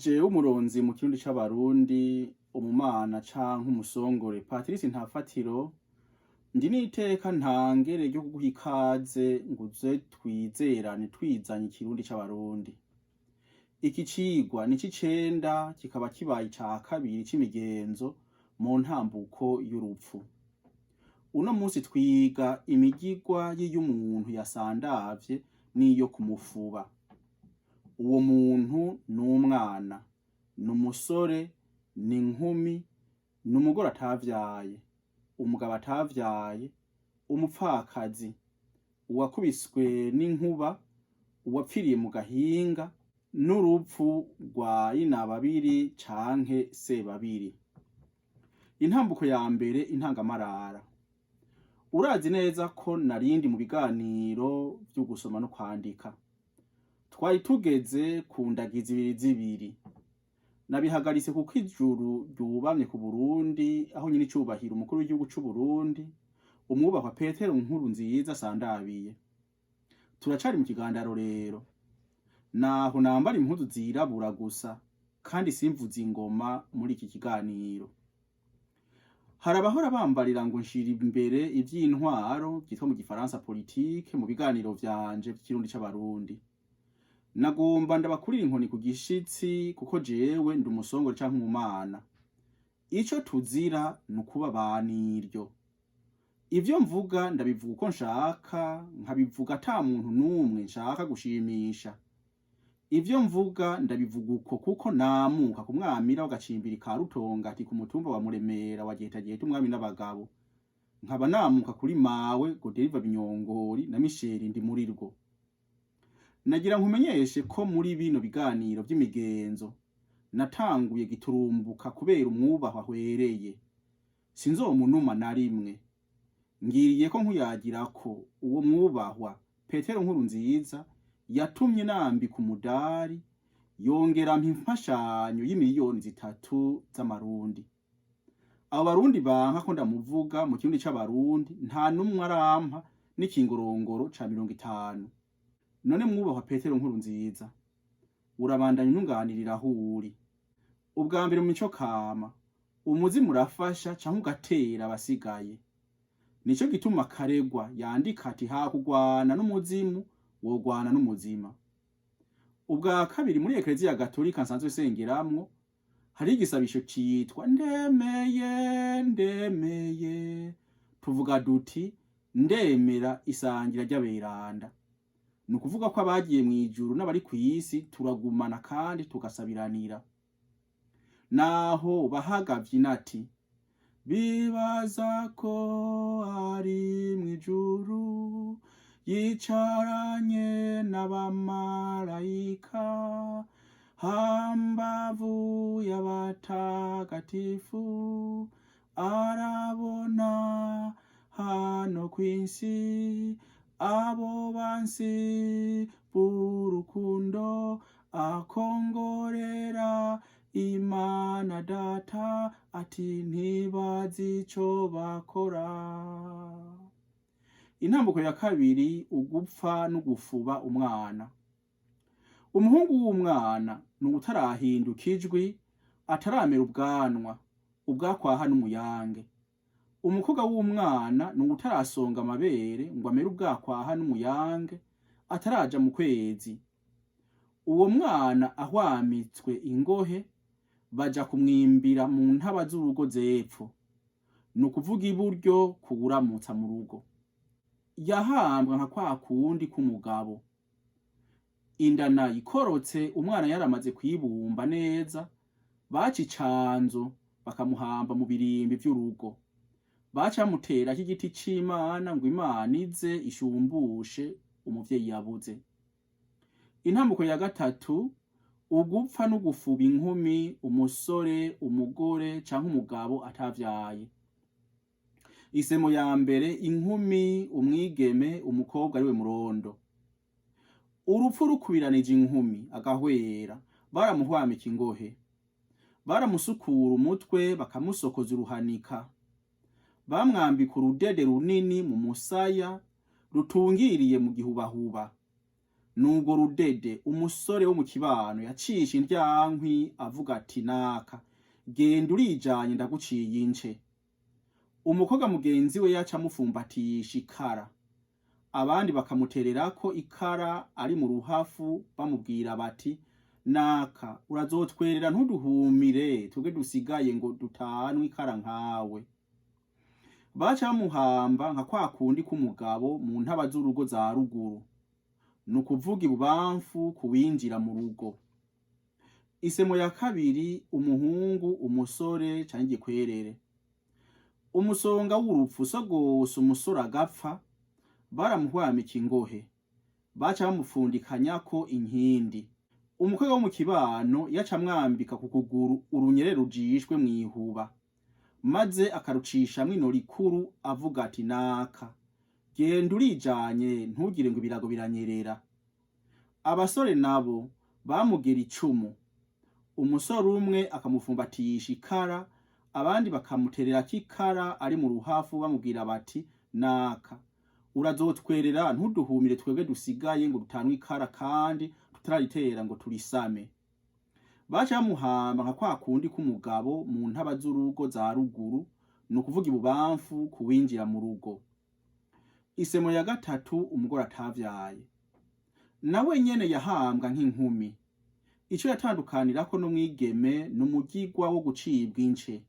Jewe umuronzi mu kirundi c'abarundi, umumana canke umusongore Patrice Ntafatiro, ndi n'iteka ntangere ryo kuguha ikaze ngo uze twizerane twizanye ikirundi c'abarundi. Iki cigwa ni c'icenda kikaba kibaye ica kabiri c'imigenzo mu ntambuko y'urupfu. Uno musi twiga imigigwa y'iy'umuntu yasandavye n'iyo kumufuba. Uwo muntu n'umwana, n'umusore, n'inkumi, n'umugore atavyaye, umugabo atavyaye, umupfakazi, uwakubiswe n'inkuba, uwapfiriye mu gahinga, n'urupfu rwa Inababiri canke Sebabiri. Intambuko ya mbere, intangamarara. Urazi neza ko narindi mu biganiro vyo gusoma no kwandika. Twari tugeze ku ndagizi zibiri. Nabihagaritse kuko ijuru ryubamye ku Burundi, aho nyine icubahiro umukuru w'igihugu c'u Burundi, umwubahwa Petero Nkurunziza asandabiye. Turacari mu kigandaro rero. Naho nambara impuzu zirabura gusa, kandi simvuza ingoma muri iki kiganiro. Hari abahora bambarira ngo nshira imbere ivy'intwaro vyitwa mu gifaransa politique mu biganiro vyanje vy'ikirundi c'abarundi. Nagomba ndabakurira inkoni ku gishitsi kuko jewe ndi umusongore canke umumana. Ico tuzira nukuba baniryo. Ivyo mvuga ndabivuga uko nshaka, nkabivuga ata muntu numwe nshaka gushimisha. Ivyo mvuga ndabivuga uko kuko namuka ku mwamira w'agacimbiri ka Rutonga ati ku mutumba wa Muremera wa Giheta umwami n'abagabo. Nkaba namuka kuri mawe Goderiva Binyongori na Michel ndi muri rwo. Nagira nkumenyeshe ko muri bino biganiro vy'imigenzo natanguye giturumbuka kubera umwubahwa ahwereye. Sinzomunuma na rimwe. Ngiriye ko nkuyagira ko uwo mwubahwa Petero Nkurunziza yatumye nambika umudari, yongera imfashanyo y'imiliyoni 3 z'amarundi. Abo barundi banka ko ndamuvuga mu kirundi c'abarundi nta numwe arampa n'ikingorongoro ca 50. None mwubahwa Petero Nkurunziza, urabandanya untunganirira aho uri. Ubwa mbere mu mico kama, umuzimu urafasha canke ugatera abasigaye. Nico gituma Karegwa yandika ati hakugwana n'umuzimu, wogwana n'umuzima. Ubwa kabiri muri Eklezia Gatolika nsanzwe sengeramwo, hari igisabisho citwa ndemeye ndemeye. Tuvuga duti ndemera isangira ry'aberanda. Nukuvuga ko abagiye mwijuru n'abari kw'isi turagumana kandi tugasabiranira. Naho bahagavye nati bibaza ko ari mwijuru yicaranye n'abamarayika hambavu y'abatagatifu arabona hano kw'isi abo bansi b'urukundo akongorera Imana Data ati ntibazi ico bakora. Intambuko ya kabiri, ugupfa n'ugufuba umwana. Umuhungu w'umwana n'utarahinduka ijwi, ataramera ubwanwa, ubwakwaha n'umuyange. Umukobwa w'umwana n'utarasonga amabere ngo amere ubwakwaha n'umuyange, ataraja mu kwezi. Uwo mwana ahwamitswe ingohe, baja kumwimbira mu ntaba z'urugo zepfo. Nukuvuga iburyo kuburamutsa mu rugo. Yahambwa nka kwa kundi k'umugabo. Inda nayo ikorotse umwana yaramaze kwibumba neza, baca icanzo bakamuhamba mu birimbi vy'urugo. Baca bamutera igiti c'Imana ngo Imana ize ishumbushe umuvyeyi yabuze. Intambuko ya gatatu, ugupfa n'ugufuba inkumi, umusore, umugore canke umugabo atavyaye. Isemo ya mbere, inkumi, umwigeme, umukobwa ariwe murondo. Urupfu rukubiranije inkumi agahwera, baramuhwamika ingohe. Baramusukura umutwe bakamusokoza uruhanika. Bamwambika urudede runini mu musaya rutungiriye mu gihubahuba. Nugo Rudede umusore wo mu kibano yacisha indyankwi avuga ati naka genda urijanye ndaguciye ince. Umukobwa mugenzi we yaca amufumbatisha ikara, abandi bakamutererako ikara ari mu ruhafu bamubwira bati naka urazotwerera ntuduhumire twebwe dusigaye ngo dutanwe ikara nkawe. Baca bamuhamba nka kwa kundi k'umugabo mu ntaba z'urugo za ruguru, nukuvuga ibubamfu kuwinjira mu rugo. Isemo ya kabiri, umuhungu umusore canke igikwerere. Umusonga w'urupfu sogose umusore agapfa, baramuhwamika ingohe, baca bamufundikanyako inkindi. Umukobwa wo mu kibano yaca amwambika ku kuguru urunyere rujishwe mw'ihuba, maze akarucishamwo ino rikuru avuga ati naka genda urijanye ntugire ngo ibirago biranyerera. Abasore nabo bamugera icumu, umusore umwe akamufumbatisha ikara, abandi bakamutererako ikara ari mu ruhafu bamubwira bati naka urazotwerera ntuduhumire twebwe dusigaye ngo dutanwe ikara kandi tutararitera ngo turisame. Baca bamuhamba nka kwa kundi k'umugabo mu ntaba z'urugo za ruguru, nukuvuga ibubamfu kuwinjira mu rugo. Isemo ya gatatu, umugore atavyaye. Nawe nyene yahambwa nk'inkumi. Ico yatandukanirako n'umwigeme n'umugigwa wo gucibwa ince.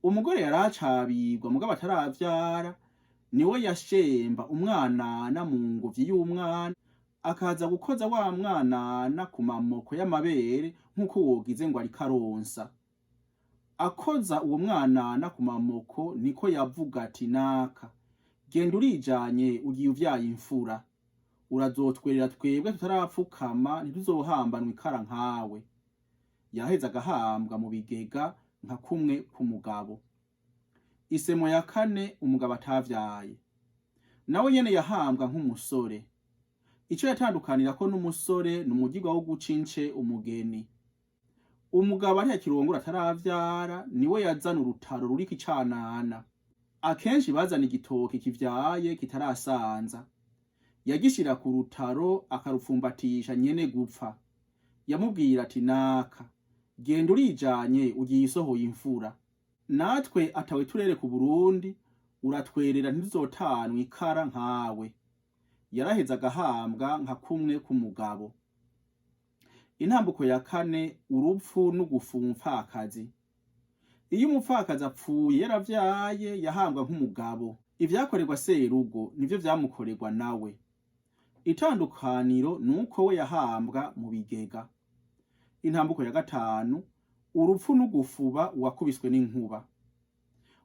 Umugore yaracabirwa mugabo ataravyara, niwe yashemba umwanana mu nguvyi y'umwana, akaza gukoza wa mwanana ku mamoko y'amabere nk'uko wogize ngo ariko aronsa. Akoza uwo mwanana ku mamoko niko yavuga ati naka genda urijanye ugiye uvyaye imfura, urazotwerera twebwe tutarapfukama ntituzohambanwa ikara nkawe. Yaraheze agahambwa mu bigega nka kumwe k'umugabo. Isemo ya kane, umugabo atavyaye. Nawe nyene yahambwa nk'umusore. Ico yatandukanirako n'umusore n'umugigwa wo guca ince umugeni. Umugabo ari yakirongora ataravyara niwe yazana urutaro ruriko icanana. Akenshi bazana igitoke kivyaye kitarasanza. Yagishira ku rutaro akarupfumbatisha nyene gupfa. Yamubwira ati naka genda urijanye ugiye isohoye imfura. Natwe atawe turere ku Burundi uratwerera ntituzotanwe ikara nkawe. Yaraheze agahambwa nka kumwe k'umugabo. Intambuko ya kane, urupfu n'ugufa umupfakazi. Iyo umupfakazi apfuye yaravyaye yahambwa nk'umugabo. Ivyakorerwa serugo nivyo vyamukorerwa nawe. Itandukaniro nuko we yahambwa mu bigega. Intambuko ya gatanu, urupfu n'ugufuba uwakubiswe n'inkuba.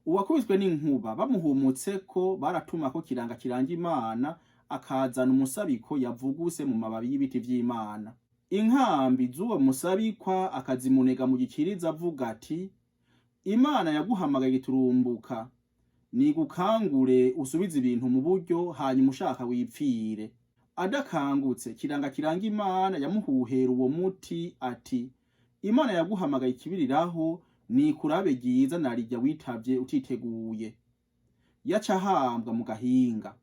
Uwakubiswe n'inkuba bamuhumutseko baratumako kiranga kiranga Imana, akazana umusabiko yavuguse mu mababi y'ibiti vy'Imana. Inkambi z'uwo musabikwa akazimunega mu gikiriza avuga ati Imana yaguhamagaye giturumbuka, nigukangure usubize ibintu mu buryo hanyuma ushaka wipfire. Adakangutse kiranga kiranga Imana yamuhuhera uwo muti ati Imana yaguhamagaye ikibiriraho nikurabe ryiza narirya witavye utiteguye. Yaca ahambwa mu gahinga.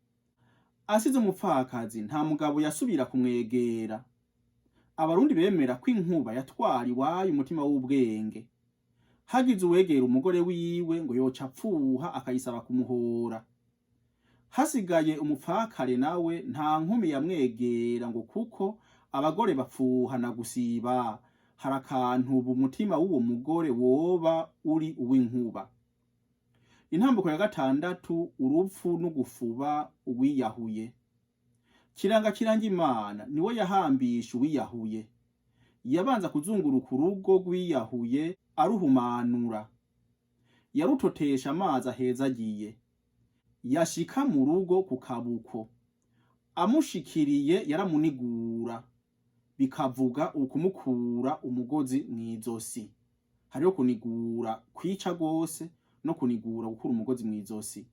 Asize umupfakazi nta mugabo yasubira kumwegera. Abarundi bemera ko inkuba yatwara iwayo umutima w'ubwenge. Hagize uwegera umugore wiwe ngo yoca apfuha akayisaba kumuhora. Hasigaye umupfakare nawe nta nkumi yamwegera ngo kuko abagore bapfuha na gusiba, hari akantu umutima w'uwo mugore woba uri uw'inkuba. Intambuko ya gatandatu, urupfu n'ugufuba uwiyahuye. Kiranga kiranga Imana niwe yahambisha uwiyahuye. Yabanza kuzunguruka urugo rw'iyahuye aruhumanura. Yarutotesha amazi aheza agiye. Yashika mu rugo ku kabuko. Amushikiriye yaramunigura. Bikavuga ukumukura umugozi mw'izosi. Hariho kunigura kwica gose no kunigura gukura umugozi mw'izosi.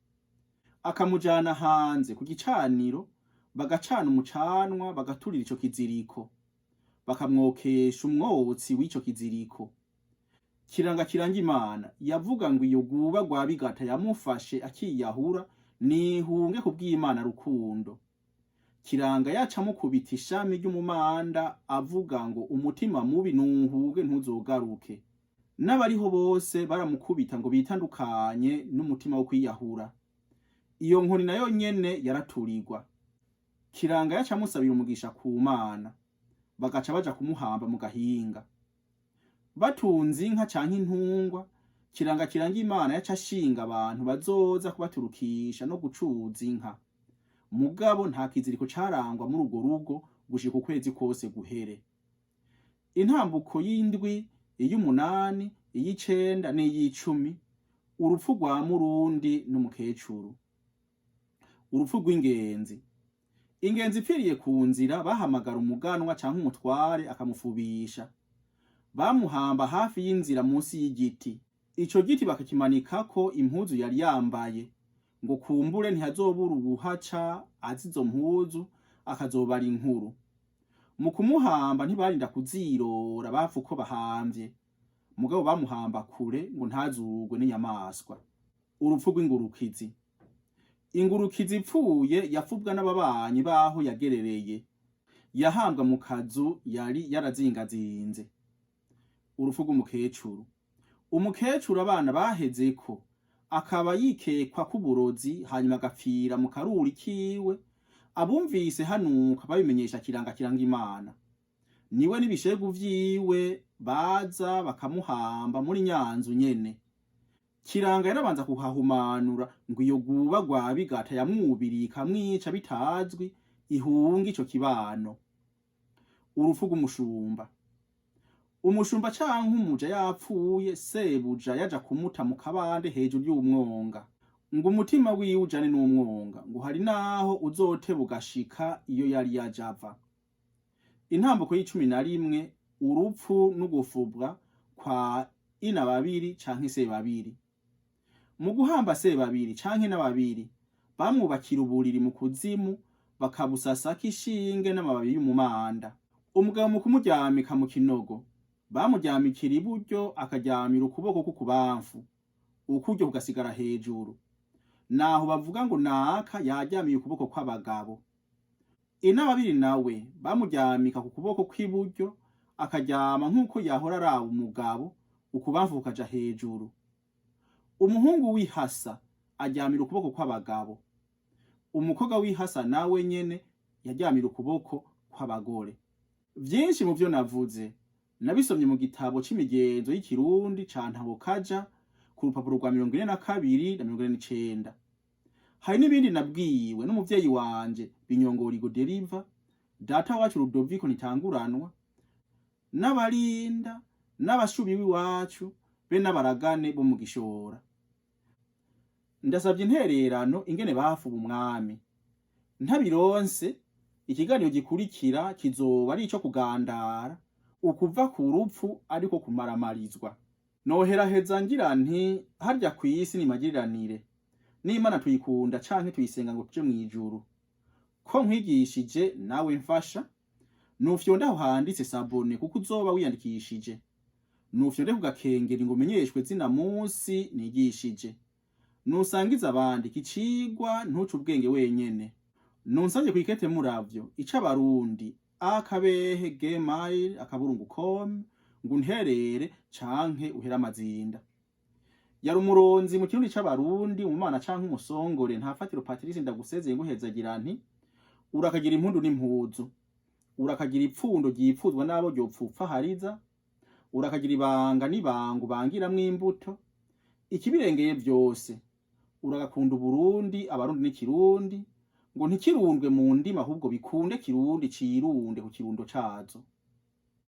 Akamujana hanze ku gicaniro, bagacana umucanwa bagaturira ico kiziriko. Bakamwokesha umwotsi w'ico kiziriko. Kiranga kiranga Imana yavuga ngo iyo guba gwa bigata yamufashe akiyahura nihunge kubw'Imana rukundo. Kiranga yaca amukubita ishami ry'umumanda avuga ngo umutima mubi ntuhuge ntuzogaruke. N'abariho bose baramukubita ngo bitandukanye n'umutima wo kwiyahura. Iyo nkoni nayo nyene yaraturirwa. Kiranga yaca amusabira umugisha ku Mana, bagaca baja kumuhamba mu gahinga. Batunze inka canke intungwa, Kiranga kiranga Imana yaca ashinga abantu bazoza kubaturukisha no gucuza inka. Mugabo nta kiziriko carangwa muri urwo rugo gushika ukwezi kose guhere. Intambuko y'indwi, iy'umunani, iy'icenda n'iy'icumi, urupfu rwa Murundi n'umukecuru. Urupfu rw'ingenzi. Ingenzi ipfiriye ku nzira bahamagara umuganwa canke umutware akamufubisha. Bamuhamba hafi y'inzira munsi y'igiti. Ico giti bakakimanikako impuzu yari yambaye, ngo kumbure ntihazobura uwuhaca azi izo mpuzu akazobara inkuru. Mu kumuhamba ntibarinda kuzirora bapfa uko bahamvye, mugabo bamuhamba kure ngo ntazugwe n'inyamaswa. Urupfu rw'ingurukizi. Ingurukizi ipfuye yapfubwa n'ababanyi baho yagerereye. Yahambwa mu kazu yari yarazingazinze. Urupfu rw'umukecuru. Umukecuru abana bahezeko, akaba yikekwa k'uburozi hanyuma agapfira mu karuri kiwe. Abumvise hanuka babimenyesha Kiranga kiranga Imana. Niwe n'ibishegu vyiwe baza bakamuhamba muri Nyanzu nyene. Kiranga yarabanza kuhahumanura ngo iyo guba gwa bigata yamwubiriye ikamwica bitazwi ihunga ico kibano. Urupfu rw'umushumba. Umushumba canke umuja yapfuye, sebuja yaja kumuta mu kabande hejuru y'umwonga. Ngo umutima wiwe ujane n'umwonga, ngo hari naho uzoteba ugashika iyo yari yajava. Intambuko y'11, urupfu n'ugufubwa kwa Inababiri canke Sebabiri. Mu guhamba Sebabiri canke Inababiri, bamwubakira uburiri mu kuzimu bakabusasako ishinge n'amababi y'umumanda. Umugabo mu kumuryamika mu kinogo, bamuryamikira iburyo akaryamira ukuboko k'ukubamfu, ukuryo kugasigara hejuru. Naho bavuga ngo naka yaryamiye ukuboko kw'abagabo. Inababiri nawe bamuryamika ku kuboko kw'iburyo akaryama nk'uko yahora araba umugabo, ukubamfu kukaja hejuru. Umuhungu w'Ihasa aryamira ukuboko kw'abagabo. Umukobwa w'Ihasa nawe nyene yaryamira ukuboko kw'abagore. Vyinshi mu vyo navuze nabisomye mu gitabo c'imigenzo y'ikirundi ca Ntabokaja ku rupapuro rwa 42 na 49. Hari n'ibindi nabwiwe n'umuvyeyi wanje Binyongorigo Deriva, data wacu Rudoviko Ntitanguranwa, n'abarinda n'abashubi w'iwacu be n'abaragane bo mu Gishora. Ndasavye intererano ingene bafuba umwami. Ntabironse, ikiganiro gikurikira kizoba ari ico kugandara, ukuva ku rupfu ariko kumaramarizwa. Noheraheza ngira nti harya kw'isi ni magiriranire. N'Imana tuyikunda canke tuyisenga ngo tuje mw'ijuru. Ko nkwigishije nawe mfasha, nufyonda aho handitse sabone kuko uzoba wiyandikishije. Nufyonde kugakengera ngo umenyeshwe zina munsi nigishije. Nusangiza abandi kicigwa ntuce ubwenge wenyene. Nunsavye kwikete muravyo icabarundi akabehe gmail.com ngo unterere canke uhera amazinda. Yari umuronzi mu kirundi c'abarundi, umumana canke umusongore Ntafatiro Patrice ndagusezeye nguhezagira nti urakagira impundu n'impuzu, urakagira ipfundo ryipfuzwa nabo ryopfupfa hariza, urakagira ibanga n'ibangu bangiramwo imbuto, ikibirengeye vyose. Uragakunda Uburundi, abarundi n'ikirundi, ngo ntikirundwe mu ndimi ahubwo bikunde kirundi cirunde ku kirundo cazo.